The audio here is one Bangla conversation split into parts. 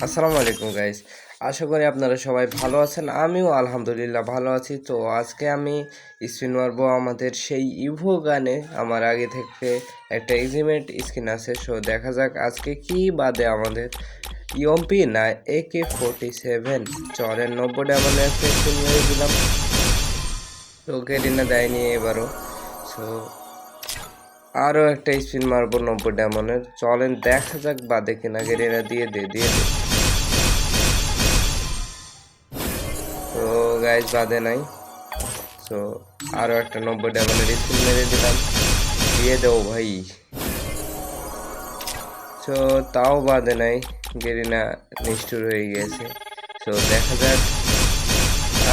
আসসালামু আলাইকুম গাইস। আশা করি আপনারা সবাই ভালো আছেন। আমিও আলহামদুলিল্লাহ ভালো আছি। তো আজকে আমি স্পিন মারবো আমাদের সেই ইভো গানে। আমার আগে থেকে একটা এক্সিমেট স্কিন আছে, সো দেখা যাক আজকে কি বাদে আমাদের ইএমপি না AK-47। চলেন 90 ডায়মন্ডের একটা স্পিন মেরে দিলাম, তো গেরিনা দেয়নি এবারও। সো আরও একটা স্পিন মারবো 90 ডায়মন্ডের। চলেন দেখা যাক বাদে কিনা গেরিনা দিয়ে দে। তো গাইজ বাদে নাই। সো আরও একটা 90 ডায়মন্ডের স্পিন মেরে দিলাম, দিয়ে দেও ভাই। সো তাও বাদে নাই, গেরিনা নিষ্ঠুর হয়ে গিয়েছে। সো দেখা যাক,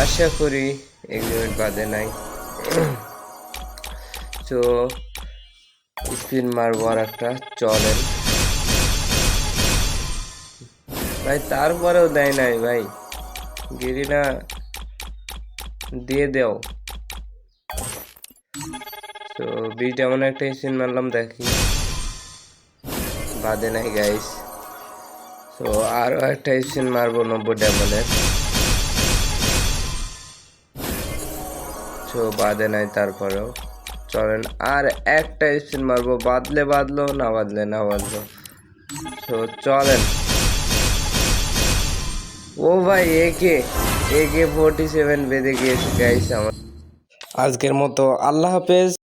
আশা করি এক্সিমেট বাদে নাই। তো স্পিন মারবো আর একটা, চলেন ভাই। তারপরেও দেয় নাই ভাই, গেরিনা দিয়ে দেও। তো 20 ডায়মন্ড একটা স্পিন মারলাম, দেখি বাদে নাই গাইস। তো আরও একটা স্পিন মারবো 90 ডায়মন্ডের। তো বাদে নাই, তারপরেও চলেন আর একটা স্পিন মারবো, বাদলো না বাদলো। তো চলেন। ও ভাই, AK-47 বেঁধে গিয়েছে গাইস আমার। আজকের মতো আল্লাহ হাফেজ।